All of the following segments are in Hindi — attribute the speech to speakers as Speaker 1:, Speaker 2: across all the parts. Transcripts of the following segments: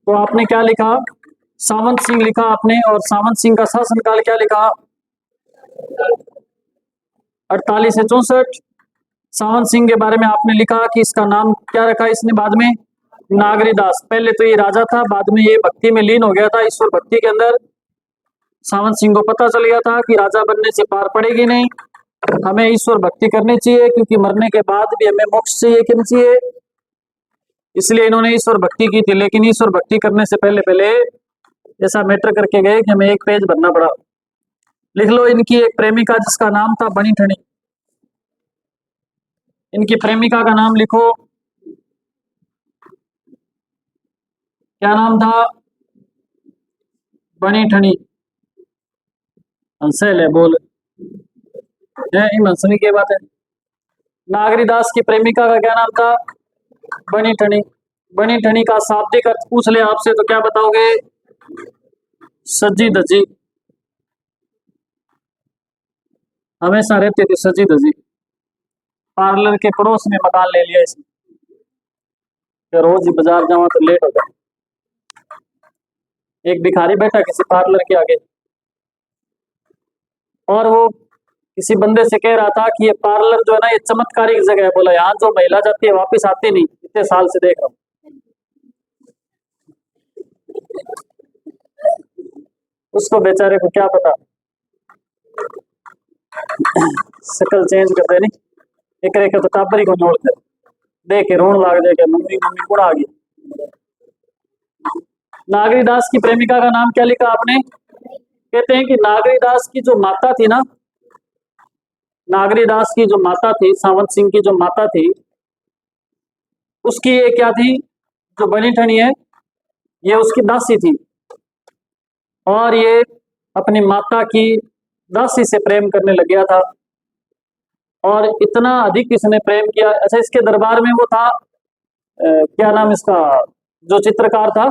Speaker 1: तो आपने क्या लिखा, सावंत सिंह लिखा आपने, और सावंत सिंह का शासनकाल क्या लिखा, 48 से 64। सावंत सिंह के बारे में आपने लिखा कि इसका नाम क्या रखा इसने बाद में, नागरीदास। पहले तो ये राजा था, बाद में ये भक्ति में लीन हो गया था। ईश्वर भक्ति के अंदर सावंत सिंह को पता चल गया था कि राजा बनने से पार पड़ेगी नहीं, हमें ईश्वर भक्ति करनी चाहिए, क्योंकि मरने के बाद भी हमें मोक्ष चाहिए कि नहीं चाहिए। इसलिए इन्होंने ईश्वर भक्ति की थी, लेकिन ईश्वर भक्ति करने से पहले पहले ऐसा मैटर करके गए कि हमें एक पेज भरना पड़ा। लिख लो, इनकी एक प्रेमिका जिसका नाम था बनी ठनी, इनकी प्रेमिका का नाम लिखो, क्या नाम था, बनी ठनी। हंसल है बोल है, हंसने की बात है। नागरीदास की प्रेमिका का क्या नाम था, बनी ठनी। बनी ठनी का शाब्दिक अर्थ पूछ ले आपसे तो क्या बताओगे, सजी धजी। हमेशा रहती थी सजी धजी। पार्लर के पड़ोस में मकान ले लिया इसने, रोज ही बाजार जावा तो लेट हो जाए। एक भिखारी बैठा किसी पार्लर के आगे, और वो किसी बंदे से कह रहा था कि ये पार्लर जो है ना, ये चमत्कारिक जगह है। बोला यहाँ जो महिला जाती है वापस आती नहीं, इतने साल से देख रहा हूँ। उसको बेचारे को क्या पता, शकल चेंज कर दे नहीं, एक रेखे तो टाबरी को जोड़ दे, देख के रोन लाग जाएगा, मम्मी मम्मी कुड़ा आ गई। नागरीदास की प्रेमिका का नाम क्या लिखा आपने, कहते हैं कि नागरीदास की जो माता थी ना, नागरीदास की जो माता थी, सावंत सिंह की जो माता थी, उसकी ये क्या थी, जो बनी ठनी है, ये उसकी दासी थी, और ये अपनी माता की दासी से प्रेम करने लग गया था। और इतना अधिक इसने प्रेम किया। अच्छा, इसके दरबार में वो था, क्या नाम इसका, जो चित्रकार था,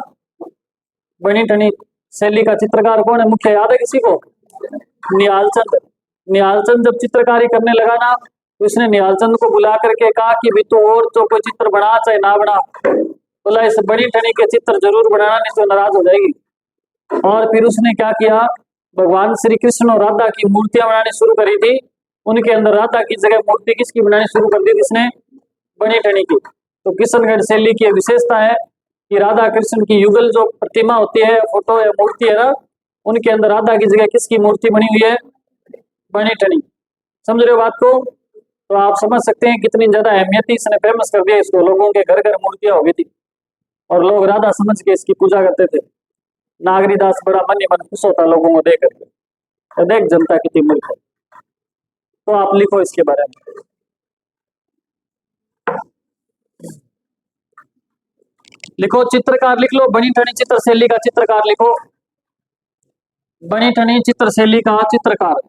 Speaker 1: बनी ठनी शैली का चित्रकार कौन है मुख्य, याद है किसी को, निहालचंद। निहालचंद जब चित्रकारी करने लगा ना, तो इसने निहालचंद को बुला करके कहा कि भी तू और तो कोई चित्र बना चाहे ना बना, बोला इस बनी ठनी के चित्र जरूर बनाना, नहीं तो नाराज हो जाएगी। और फिर उसने क्या किया, भगवान श्री कृष्ण और राधा की मूर्तियां बनानी शुरू करी थी। उनके अंदर राधा की जगह मूर्ति किसकी बनानी शुरू कर दी इसने, बनी ठनी की। तो किशनगढ़ शैली की विशेषता है कि राधा कृष्ण की युगल जो प्रतिमा होती है, फोटो या मूर्ति है ना, उनके अंदर राधा की जगह किसकी मूर्ति बनी हुई है, बनी ठनी। समझ रहे हो बात को, तो आप समझ सकते हैं कितनी ज्यादा अहमियत थी, इसने फेमस कर दिया इसको, लोगों के घर घर मूर्तियां हो गई थी और लोग राधा समझ के इसकी पूजा करते थे। नागरीदास बड़ा मन ही मन खुश होता लोगों को देख करके, तो देख जनता कितनी मूर्ख है। तो आप लिखो इसके बारे में, लिखो चित्रकार लिख लो, बनी ठनी चित्र शैली का चित्रकार लिखो, बनी ठनी चित्र शैली का चित्रकार।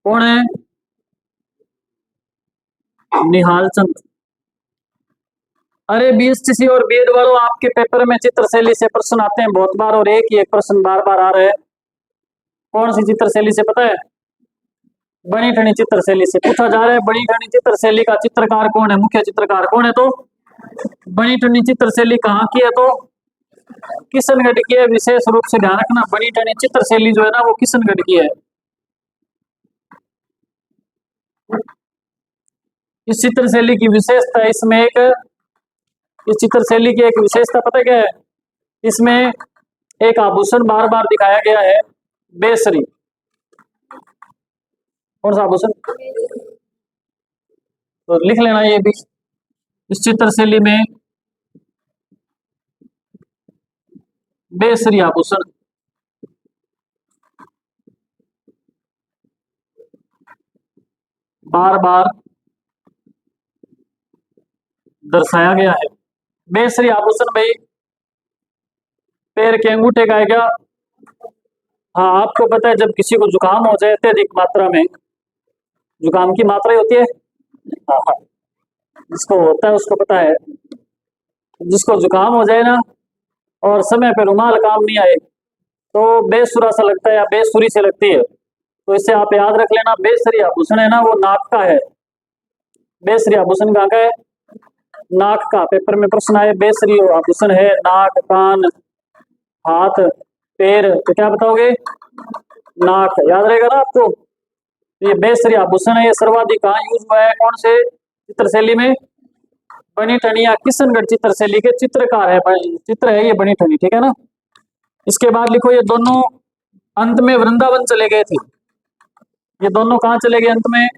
Speaker 1: कौन है, निहालचंद। अरे बीएसटीसी और बीएड वालों, आपके पेपर में चित्र शैली से प्रश्न आते हैं बहुत बार, और एक ही एक प्रश्न बार बार आ रहा है। कौन सी चित्र शैली से पता है, बनी ठनी चित्र शैली से पूछा जा रहा है। बनी ठनी चित्र शैली का चित्रकार कौन है, मुख्य चित्रकार कौन है, तो बनी ठनी चित्र शैली कहाँ की है, तो किशनगढ़ की है। विशेष रूप से ध्यान रखना, बनी ठनी चित्र शैली जो है ना, वो किशनगढ़ की है। इस चित्र शैली की विशेषता, इसमें एक, इस चित्र शैली की एक विशेषता पता क्या है, इसमें एक आभूषण बार बार दिखाया गया है, बेसरी। कौन सा आभूषण, तो लिख लेना ये भी, इस चित्र शैली में बेसरी आभूषण बार बार दर्शाया गया है। बेसरी आभूषण भाई पैर के अंगूठे का है क्या, हाँ आपको पता है, जब किसी को जुकाम हो जाए अत्यधिक मात्रा में, जुकाम की मात्रा ही होती है, हाँ हाँ, जिसको होता है उसको पता है, जिसको जुकाम हो जाए ना और समय पे रुमाल काम नहीं आए, तो बेसुरा सा लगता है या बेसुरी से लगती है, तो इसे आप याद रख लेना। बेसरी आभूषण है ना, वो नाक का है। बेसरी आभूषण कहाँ का है? नाक का। पेपर में प्रश्न आए बेसरी आभूषण है नाक, कान, हाथ, पैर, तो क्या बताओगे? नाक। याद रहेगा ना आपको? ये बेसरी आभूषण है, ये सर्वाधिक कहाँ यूज हुआ है? कौन से चित्रशैली में? बनी ठनी या किशनगढ़ चित्रशैली के चित्रकार है, चित्र है ये बनी ठनी, ठीक है ना। इसके बाद लिखो, ये दोनों अंत में वृंदावन चले गए थे। ये दोनों कहाँ चले गए अंत में?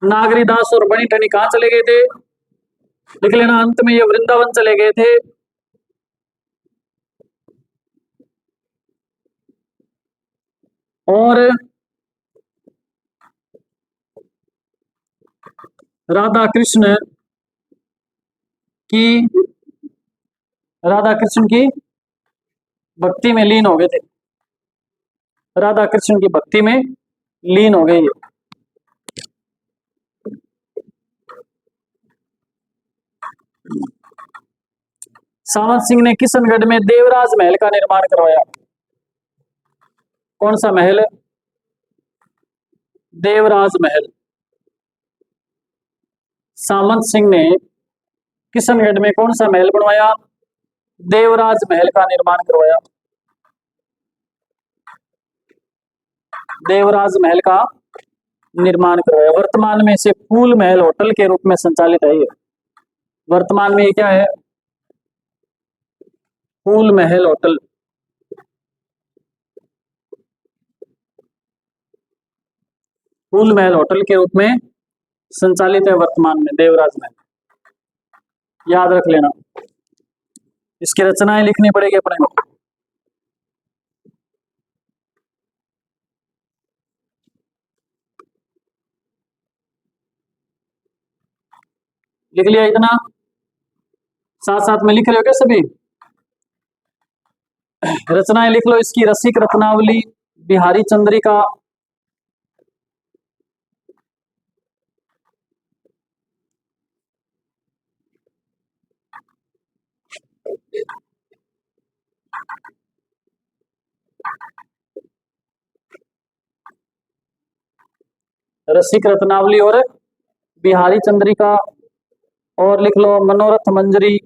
Speaker 1: नागरीदास और बनी ठनी कहाँ चले गए थे? लिख लेना, अंत में ये वृंदावन चले गए थे। और राधा कृष्ण की भक्ति में लीन हो गए थे। राधा कृष्ण की भक्ति में लीन हो गए। सावंत सिंह ने किशनगढ़ में देवराज महल का निर्माण करवाया। कौन सा महल? देवराज महल। सामंत सिंह ने किशनगढ़ में कौन सा महल बनवाया? देवराज महल का निर्माण करवाया। देवराज महल का निर्माण करवाया। वर्तमान में इसे फूल महल होटल के रूप में संचालित है। ये वर्तमान में ये क्या है? फूल महल होटल। फूल महल होटल के रूप में संचालित है वर्तमान में देवराज महल। याद रख लेना। इसकी रचनाएं लिखनी पड़ेगी अपने को। लिख लिया इतना? साथ साथ में लिख रहे हो क्या सभी? रचनाएं लिख लो इसकी। रसिक रत्नावली, बिहारी चंद्रिका, रसिक रत्नावली और बिहारी चंद्रिका, और लिख लो मनोरथ मंजरी।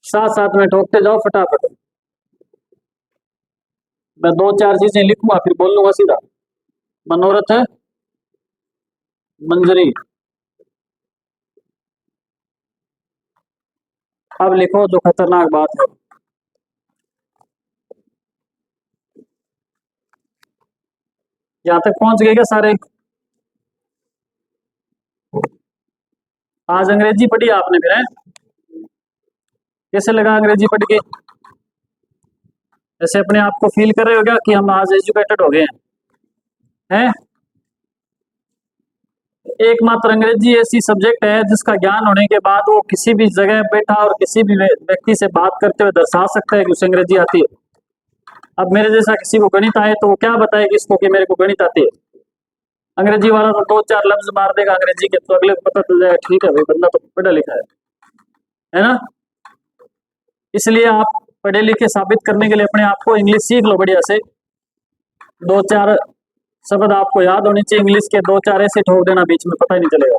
Speaker 1: साथ साथ में ठोकते जाओ फटाफट। मैं दो चार चीजें लिखूंगा फिर बोल लूंगा सीधा। मनोरथ मंजरी। अब लिखो जो खतरनाक बात है। यहां तक पहुंच गए क्या सारे? आज अंग्रेजी पढ़ी आपने फिर? है कैसे लगा अंग्रेजी पढ़ के? ऐसे अपने आप को फील कर रहे हो क्या कि हम आज एजुकेटेड हो गए हैं? एकमात्र अंग्रेजी ऐसी सब्जेक्ट है जिसका ज्ञान होने के बाद वो किसी भी जगह बैठा और किसी भी व्यक्ति से बात करते हुए दर्शा सकता है कि उसे अंग्रेजी आती है। अब मेरे जैसा किसी को गणित आए तो वो क्या बताएगा इसको कि मेरे को गणित आती है? अंग्रेजी वाला तो दो चार लफ्ज मार देगा अंग्रेजी के, तो अगले को पता चल जाएगा ठीक है भाई बंदा तो पढ़ा लिखा है ना। इसलिए आप पढ़े लिखे साबित करने के लिए अपने आप को इंग्लिश सीख लो बढ़िया से। दो चार शब्द आपको याद होने चाहिए इंग्लिश के, दो चार ऐसे ठोक देना बीच में, पता ही नहीं चलेगा,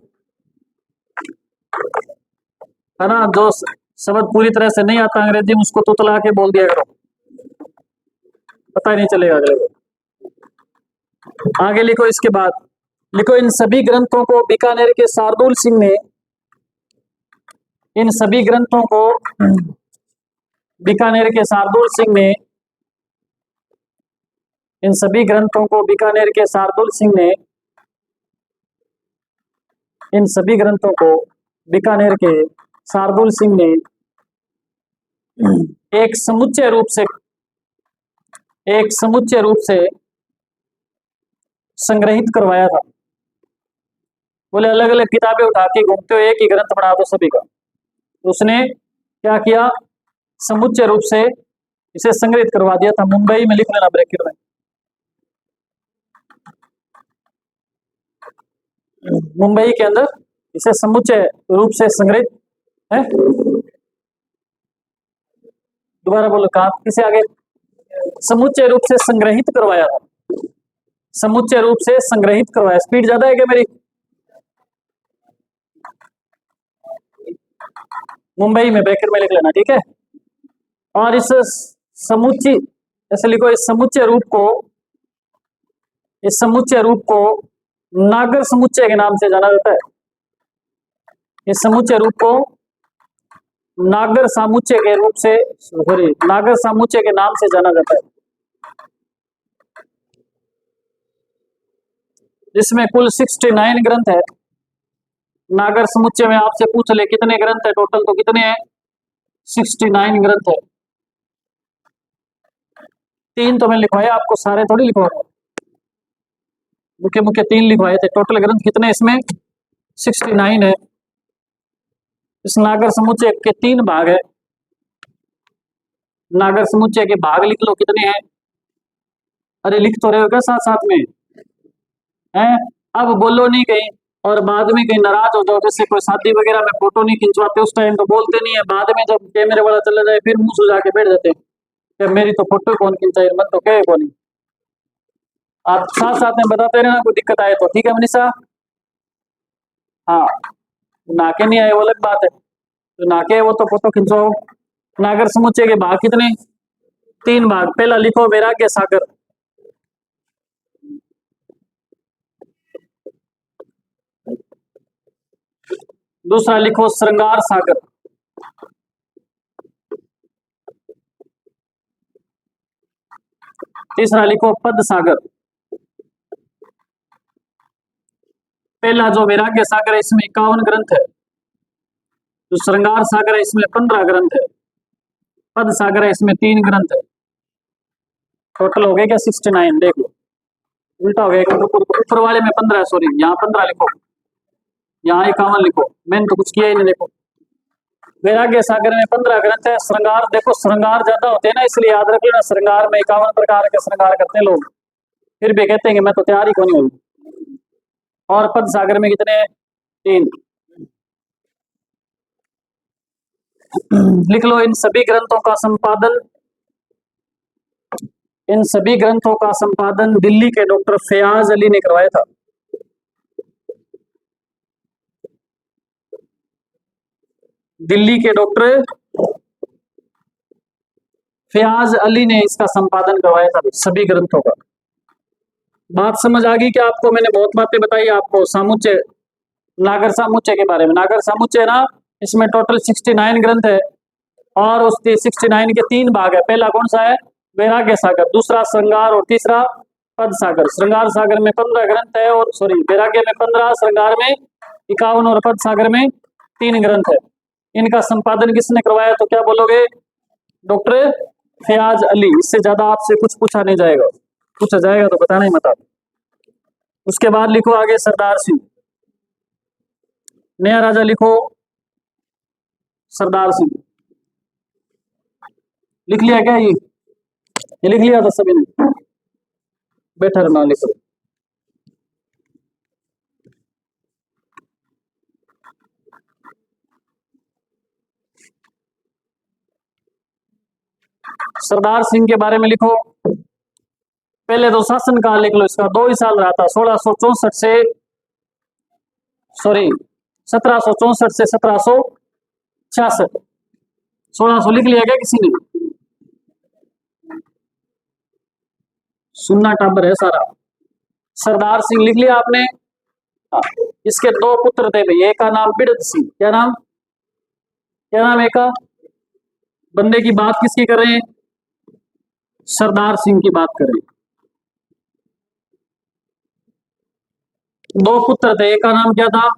Speaker 1: है ना। जो शब्द पूरी तरह से नहीं आता अंग्रेजी में उसको तुतला के बोल दिया करो, पता ही नहीं चलेगा अगले को। आगे लिखो। इसके बाद लिखो, इन सभी ग्रंथों को बीकानेर के शार्दुल सिंह ने इन सभी ग्रंथों को बीकानेर के शार्दुल सिंह ने इन सभी ग्रंथों को बीकानेर के शार्दुल सिंह ने इन सभी ग्रंथों को बीकानेर के शार्दुल सिंह ने एक समुच्चय रूप से संग्रहित करवाया था। बोले अलग अलग किताबें उठा के घूमते हो, एक ही ग्रंथ बना दो सभी का। तो उसने क्या किया? समुच्चय रूप से इसे संग्रहित करवा दिया था। मुंबई में लिख लेना ब्रैकेट में। मुंबई के अंदर इसे समुच्चय रूप से संग्रहित है। दोबारा बोलो, कहा किसे आगे? समुच्चय रूप से संग्रहित करवाया था। समुच्चय रूप से संग्रहित करवाया। स्पीड ज्यादा है क्या मेरी? मुंबई में ब्रैकेट में लिख लेना, ठीक है। और इस समुच्चय, ऐसे लिखो, इस समुच्चय रूप को नागर समुच्चय के नाम से जाना जाता है। इस समुच्चय रूप को नागर सामुच्चय के रूप से, सॉरी, नागर सामुच्चय के नाम से जाना जाता है, जिसमें कुल 69 ग्रंथ है। नागर समुच्चय में आपसे पूछ ले कितने ग्रंथ है टोटल, तो कितने हैं? 69 ग्रंथ है। 3 तो मैं लिखवाया आपको, सारे थोड़ी लिखवाया, मुख्य मुख्य 3 लिखवाए थे। टोटल ग्रंथ कितने इसमें? 69 है। इस नागर समुच्चय के 3 भाग है। नागर समुच्चय के भाग लिख लो कितने हैं। अरे लिख तो रहे हो क्या साथ साथ में हैं? अब बोलो नहीं कहीं और बाद में कहीं नाराज हो जाओ, जैसे कोई शादी वगैरह में फोटो नहीं खिंचवाते उस टाइम तो बोलते नहीं है, बाद में जब कैमरे वाला चला जाए फिर मुंह सुझा के बैठ जाते हैं कि मेरी तो फोटो कौन खिंचाई, मत तो कहे कौन। आप साथ साथ में बताते रहना, कोई दिक्कत आए तो, ठीक है मनीषा? हाँ, नाके नहीं आए वो अलग बात है, तो नाके है वो तो फोटो खिंचवाओ। नागर समुच्चय के भाग कितने? 3 भाग। पहला लिखो वैराग्य सागर, दूसरा लिखो श्रृंगार सागर, तीसरा लिखो पद सागर। पहला जो वैराग्य सागर है इसमें 51 ग्रंथ है, जो श्रृंगार सागर है इसमें 15 ग्रंथ है, पद सागर है इसमें 3 ग्रंथ है। टोटल हो गए क्या 69? देख लो, उल्टा हो गया, ऊपर वाले में 15 है, सॉरी, यहाँ 15 लिखो, यहाँ 51 लिखो, मैंने तो कुछ किया ही नहीं। देखो वैराग्य सागर में 15 ग्रंथ है। श्रृंगार, देखो श्रृंगार ज्यादा होते हैं ना, इसलिए याद रख लेना, श्रृंगार में 51 प्रकार के श्रृंगार करते हैं लोग, फिर भी कहते हैं कि मैं तो तैयार ही क्यों नहीं हुई। और पद सागर में कितने? 3। लिख लो, इन सभी ग्रंथों का संपादन दिल्ली के डॉक्टर फयाज अली ने करवाया था। दिल्ली के डॉक्टर फयाज अली ने इसका संपादन करवाया था सभी ग्रंथों का। बात समझ आ गई क्या आपको? मैंने बहुत बातें बताई आपको सामुच्चय, नागर सामुच्चय के बारे में। नागर सामुच्चय ना, इसमें टोटल 69 ग्रंथ है और उसके 69 के 3 भाग है। पहला कौन सा है? वैराग्य सागर, दूसरा श्रृंगार और तीसरा पद सागर। श्रृंगार सागर में 15 ग्रंथ है, और सॉरी, वैराग्य में 15, श्रृंगार में 51 और पद सागर में 3 ग्रंथ है। इनका संपादन किसने करवाया? तो क्या बोलोगे? डॉक्टर फयाज अली। इससे ज्यादा आपसे कुछ पूछा नहीं जाएगा, पूछा जाएगा तो बताना ही मत आप। उसके बाद लिखो आगे सरदार सिंह, नया राजा लिखो सरदार सिंह। लिख लिया क्या? ये लिख लिया था सभी ने? बैठा रहना, लिखो। सरदार सिंह के बारे में लिखो। पहले तो शासन काल लिख लो इसका, 2 ही साल रहा था, 1664 से, सॉरी, 1764 से 1766। 1600 लिख लिया क्या किसी ने? सुनना टाबर है सारा। सरदार सिंह लिख लिया आपने? इसके 2 पुत्र थे भाई, एक का नाम बिरद सिंह। क्या नाम? क्या नाम एक का? बंदे की बात किसकी कर रहे हैं? सरदार सिंह की बात कर रहे हैं। 2 पुत्र थे, एक का नाम क्या था?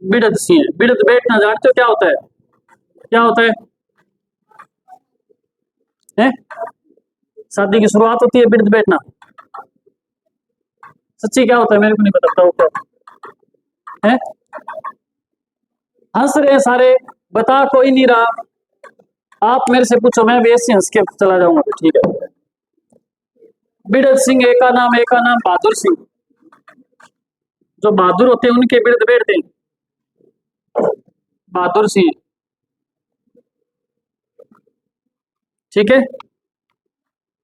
Speaker 1: बिरद सिंह। बिरद बैठना जानते हो क्या होता है? क्या होता है? हैं? शादी की शुरुआत होती है बिरद बैठना। सच्ची क्या होता है? मेरे को नहीं पता, बताओ है? हंस रहे सारे, बता कोई नहीं रहा। आप मेरे से पूछो, मैं भी ऐसे हंस के चला जाऊंगा, तो ठीक है। बिरद सिंह एक का नाम बहादुर सिंह। जो बहादुर होते हैं उनके बिरद बैठते हैं, बहादुर सिंह, ठीक है।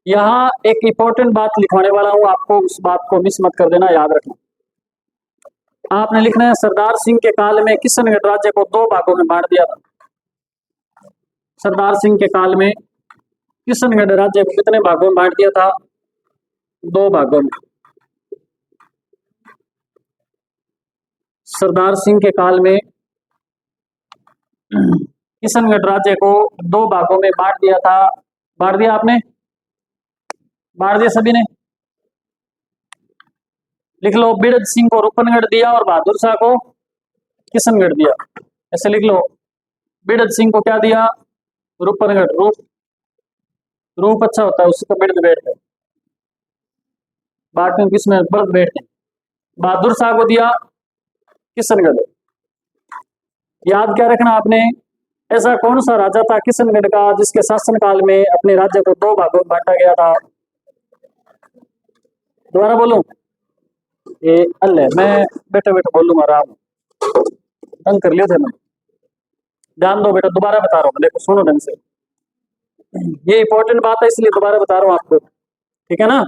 Speaker 1: यहाँ एक इंपॉर्टेंट बात लिखवाने वाला हूं आपको, उस बात को मिस मत कर देना, याद रखना। आपने लिखना है सरदार सिंह के काल में किशनगढ़ राज्य को 2 भागों में बांट दिया था। सरदार सिंह के काल में किशनगढ़ राज्य को कितने भागों में बांट दिया था? 2 भागों में। सरदार सिंह के काल में किशनगढ़ राज्य को 2 भागों में बांट दिया था। बांट दिया आपने? बांट दिया सभी ने? लिख लो, बिरद सिंह को रूपनगढ़ दिया और बहादुर शाह को किशनगढ़ दिया। ऐसे लिख लो, बिरद सिंह को क्या दिया? रूपनगढ़। रूप अच्छा होता है, उसका बिरद बैठता है, बाकी किसमें बर्द बैठते हैं। बहादुर शाह को दिया किशनगढ़। याद क्या रखना आपने, ऐसा कौन सा राजा था किशनगढ़ का जिसके शासनकाल में अपने राज्य को 2 भागों में बांटा गया था? दोबारा बोलूं? ये अल्ले मैं बैठे बैठे बोलूंगा, आराम तंग कर लियो थे मैं। ध्यान दो बेटा, दोबारा बता रहा हूँ, देखो सुनो ढंग से, ये इंपॉर्टेंट बात है इसलिए दोबारा बता रहा हूँ आपको, ठीक है ना?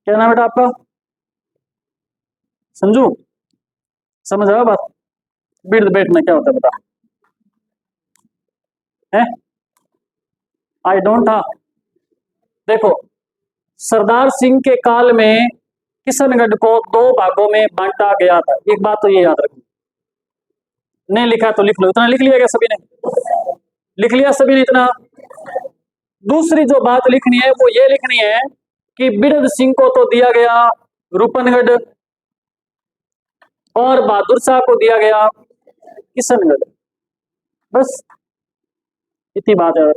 Speaker 1: क्या नाम बेटा आपका? संजू? समझ आया बात? बिरद बैठना क्या होता है बता? है आई डोंट हा। देखो, सरदार सिंह के काल में किशनगढ़ को 2 भागों में बांटा गया था। एक बात तो ये याद रखना, नहीं लिखा तो लिख लो। इतना लिख लिया क्या सभी ने? लिख लिया सभी ने इतना? दूसरी जो बात लिखनी है वो ये लिखनी है कि बिरद सिंह को तो दिया गया रूपनगढ़ और बहादुर शाह को दिया गया किशनगढ़। बस इतनी बात है।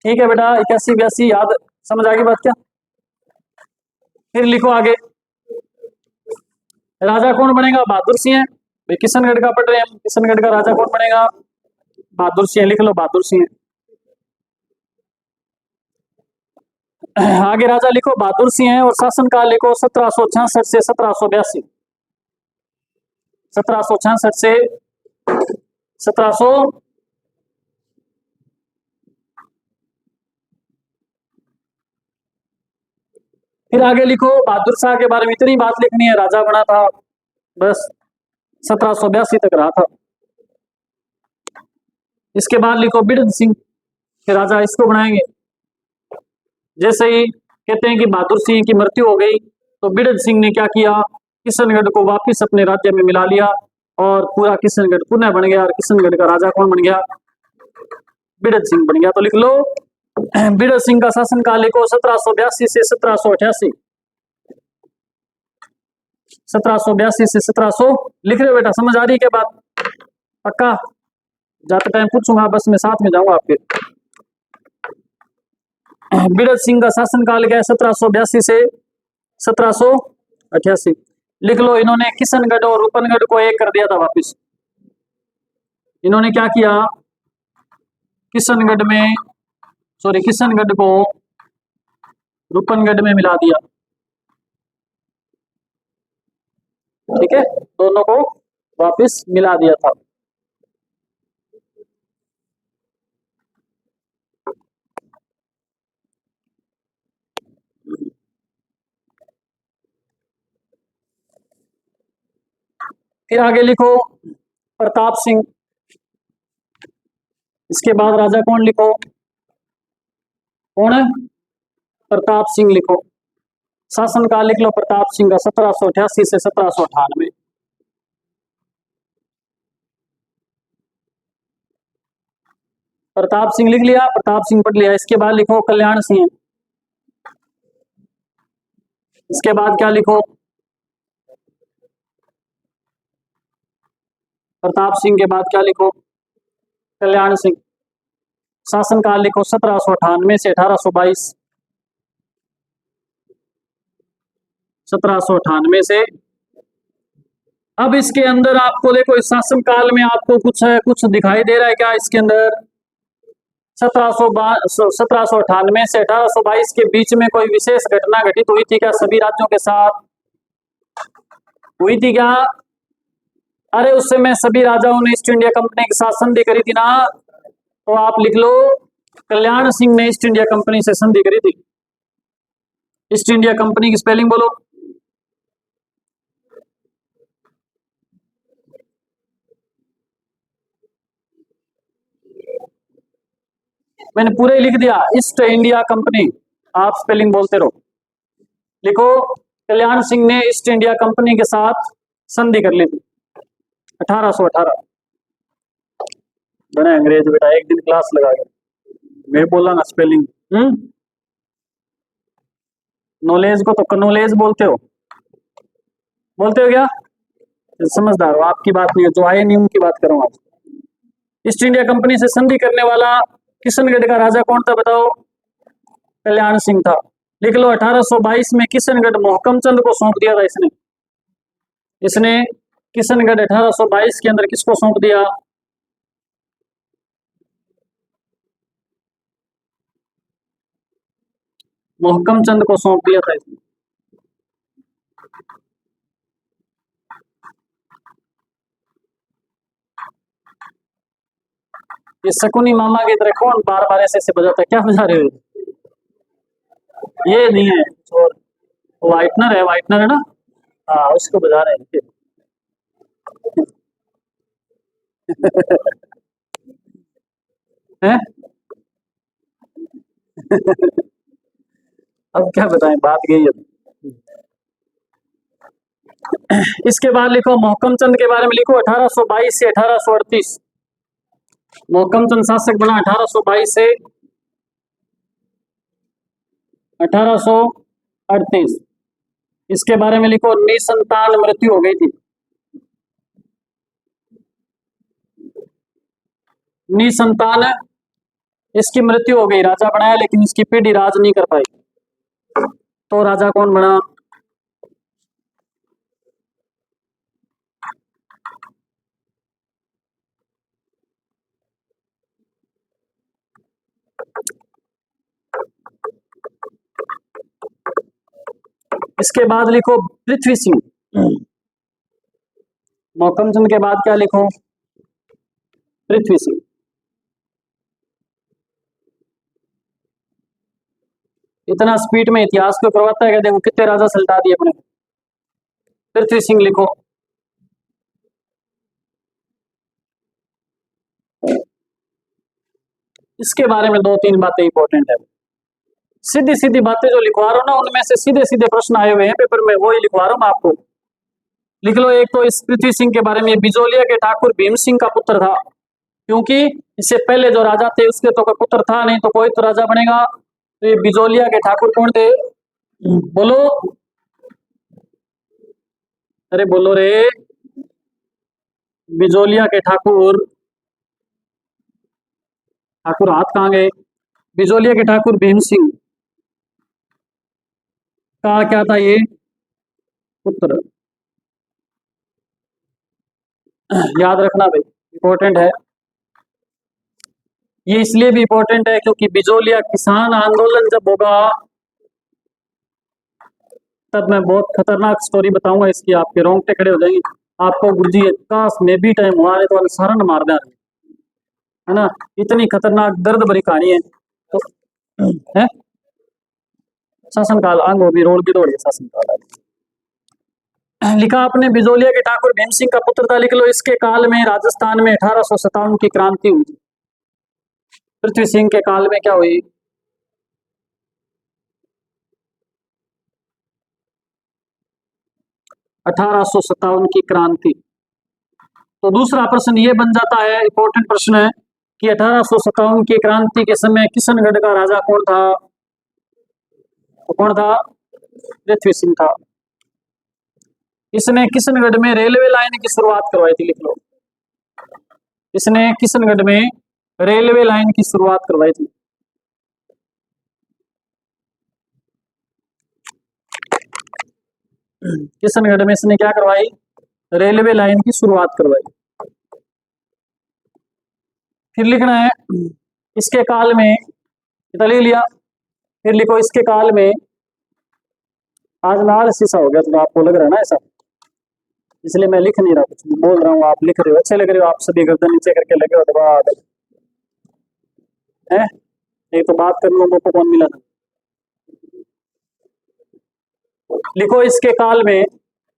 Speaker 1: ठीक है बेटा, 81-82 याद, समझ आ गई बात क्या? फिर लिखो आगे, राजा कौन बनेगा? बहादुर सिंह है भाई, किशनगढ़ का पढ़ रहे हैं हम, किशनगढ़ का राजा कौन बनेगा? बहादुर सिंह। लिख लो बहादुर सिंह। आगे राजा लिखो बहादुर सिंह है और शासनकाल लिखो 1766 से 1782। 1766 से 1700। फिर आगे लिखो बहादुर शाह के बारे में इतनी बात लिखनी है, राजा बना था, बस 1782 तक रहा था। इसके बाद लिखो बिरद सिंह के राजा, इसको बनाएंगे। जैसे ही कहते हैं कि बहादुर सिंह की मृत्यु हो गई तो बिरद सिंह ने क्या किया? किशनगढ़ को वापस अपने राज्य में मिला लिया और पूरा किशनगढ़ पुनः बन गया। और किशनगढ़ का राजा कौन बन गया? बिरद सिंह बन गया। तो लिख लो, बिरद सिंह का शासनकाल लिखो 1782 से 1788। 1782 से 1700 लिख रहे हो बेटा? समझ आ रही है क्या बात? पक्का? जाते टाइम पूछूंगा, बस मैं साथ में जाऊंगा आपके। बिरद सिंह का शासनकाल क्या है? 1782 से 1788। लिख लो, इन्होंने किशनगढ़ और रूपनगढ़ को एक कर दिया था वापिस। इन्होंने क्या किया? किशनगढ़ को रूपनगढ़ में मिला दिया। ठीक है, दोनों को वापिस मिला दिया था। फिर आगे लिखो प्रताप सिंह। इसके बाद राजा कौन लिखो? कौन है? प्रताप सिंह लिखो। शासनकाल लिख लो प्रताप सिंह का 1788 से 1798। प्रताप सिंह लिख लिया, प्रताप सिंह पढ़ लिया। इसके बाद लिखो कल्याण सिंह। इसके बाद क्या लिखो? प्रताप सिंह के बाद क्या लिखो? कल्याण सिंह। शासनकाल लिखो 1798 से 1822। 1798 से। अब इसके अंदर आपको देखो, इस शासनकाल में आपको कुछ दिखाई दे रहा है क्या इसके अंदर? 1798 से 1822 के बीच में कोई विशेष घटना घटित हुई थी क्या सभी राज्यों के साथ? हुई थी क्या? अरे उस समय सभी राजाओं ने ईस्ट इंडिया कंपनी के साथ संधि करी थी ना। तो आप लिख लो कल्याण सिंह ने ईस्ट इंडिया कंपनी से संधि करी थी? ईस्ट इंडिया कंपनी की स्पेलिंग बोलो। मैंने पूरे लिख दिया, ईस्ट इंडिया कंपनी, आप स्पेलिंग बोलते रहो। लिखो, कल्याण सिंह ने ईस्ट इंडिया कंपनी के साथ संधि कर ली थी 1818। बना अंग्रेज बेटा, एक दिन क्लास लगा गया, मैं बोला ना स्पेलिंग। नॉलेज को तो कनॉलेज बोलते हो, बोलते हो क्या? समझदार हो, आपकी बात नहीं है, जो आए नहीं उनकी बात करूं आज। ईस्ट इंडिया कंपनी से संधि करने वाला किशनगढ़ का राजा कौन था बताओ? कल्याण सिंह था। लिख लो, 1822 में किशनगढ़ मोहकम चंद को सौंप दिया था इसने किशनगढ़ 1822 के अंदर किसको सौंप दिया? मोहकम चंद को सौंप दिया था इसने। ये शकुनी मामा की तरह कौन बार बार ऐसे बजाता है? क्या बजा रहे हो? ये नहीं है, और वाइटनर है ना, हाँ उसको बजा रहे हैं। हैं? अब क्या बताएं, बात यही है। इसके बाद लिखो, मोहकम चंद के बारे में लिखो, 1822 से 1838। मोहकम चंद शासक बना 1822 से 1838। इसके बारे में लिखो, निसंतान मृत्यु हो गई थी। निसंतान इसकी मृत्यु हो गई, राजा बनाया लेकिन इसकी पीढ़ी राज नहीं कर पाई। तो राजा कौन बना? इसके बाद लिखो पृथ्वी सिंह। मोहकम चंद के बाद क्या लिखो? पृथ्वी सिंह। इतना स्पीड में इतिहास को करवाता है कि देखो कितने राजा सल्टा दिए अपने। पृथ्वी सिंह लिखो। इसके बारे में दो तीन बातें इंपॉर्टेंट है। सीधी सीधी बातें जो लिखवा रहा हूं ना, उनमें से सीधे सीधे प्रश्न आए हुए हैं पेपर में, वही लिखवा रहा हूं मैं आपको। लिख लो, एक तो इस पृथ्वी सिंह के बारे में, बिजोलिया के ठाकुर भीम सिंह का पुत्र था, क्योंकि इससे पहले जो राजा थे उसके तो कोई पुत्र था नहीं, तो कोई तो राजा बनेगा। तो ये बिजोलिया के ठाकुर कौन थे? बोलो, अरे बोलो रे। बिजोलिया के ठाकुर, ठाकुर हाथ कहाँ गए? बिजोलिया के ठाकुर भीम सिंह का क्या था ये? पुत्र। याद रखना भाई, इंपॉर्टेंट है ये। इसलिए भी इंपॉर्टेंट है क्योंकि बिजोलिया किसान आंदोलन जब होगा तब मैं बहुत खतरनाक स्टोरी बताऊंगा इसकी, आपके रोंगटे खड़े हो जाएंगे। आपको गुरुजी काश में भी टाइम हुआ है तो सारा न मार दें, है ना, इतनी खतरनाक दर्द भरी कहानी है। तो है शासनकाल अंग भी रोड की दौड़ है शासनकाल। लिखा आपने, बिजोलिया के ठाकुर भीम सिंह का पुत्र था। लिख लो, इसके काल में राजस्थान में 1857 की क्रांति हुई। पृथ्वी सिंह के काल में क्या हुई? 1857 की क्रांति। तो दूसरा प्रश्न ये बन जाता है, इंपॉर्टेंट प्रश्न है कि 1857 की क्रांति के समय किशनगढ़ का राजा कौन था? तो कौन था? पृथ्वी सिंह था। इसने किशनगढ़ में रेलवे लाइन की शुरुआत करवाई थी। लिख लो, इसने किशनगढ़ में रेलवे लाइन की शुरुआत करवाई थी। किशनगढ़ में इसने क्या करवाई? रेलवे लाइन की शुरुआत करवाई। फिर लिखना है, इसके काल में, इतना लिख लिया। फिर लिखो, इसके काल में, आज लाल शीशा हो गया तो आपको लग रहा है ना ऐसा, इसलिए मैं लिख नहीं रहा, कुछ बोल रहा हूँ, आप लिख रहे हो, अच्छे लग रहे हो आप सभी, गर्दन नीचे करके लगे हो दबा है। ये तो बात कर लोगों को कौन मिला था। लिखो इसके काल में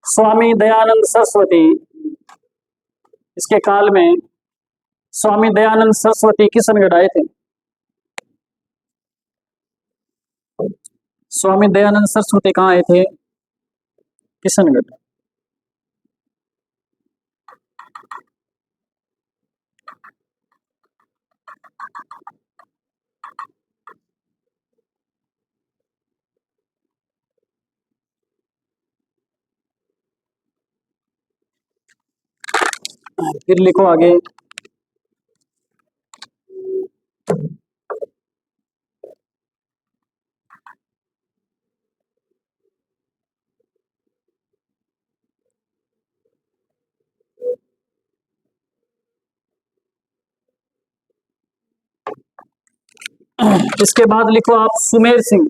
Speaker 1: स्वामी दयानंद सरस्वती, इसके काल में स्वामी दयानंद सरस्वती किशनगढ़ आए थे। स्वामी दयानंद सरस्वती कहाँ आए थे? किशनगढ़। फिर लिखो आगे, इसके बाद लिखो आप सुमेर सिंह।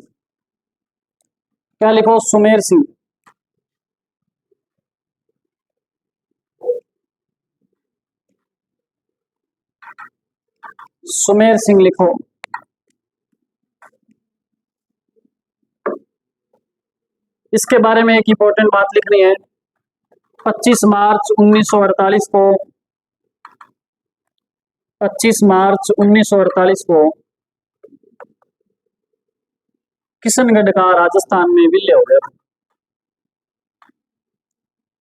Speaker 1: क्या लिखो? सुमेर सिंह। सुमेर सिंह लिखो। इसके बारे में एक इंपॉर्टेंट बात लिखनी है। 25 मार्च 1948 को 25 मार्च 1948 को किशनगढ़ का राजस्थान में विलय हो गया था।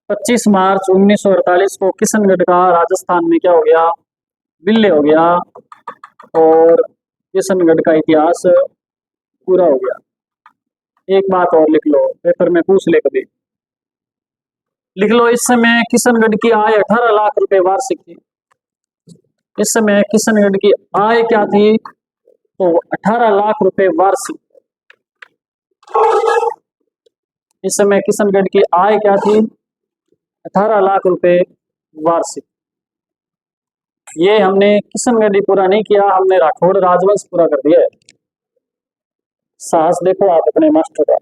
Speaker 1: 25 मार्च 1948 को किशनगढ़ का राजस्थान में क्या हो गया? विलय हो गया, और किशनगढ़ का इतिहास पूरा हो गया। एक बात और लिख लो, पेपर में पूछ ले कभी। लिख लो, इस समय किशनगढ़ की आय 18 लाख रुपए वार्षिक थी। इस समय किशनगढ़ की आय क्या थी? तो 18 लाख रुपए वार्षिक। इस समय किशनगढ़ की आय क्या थी? 18 लाख रुपए वार्षिक। ये हमने किशनगढ़ ही पूरा नहीं किया, हमने राठौड़ राजवंश पूरा कर दिया है। साहस देखो आप अपने मास्टर का।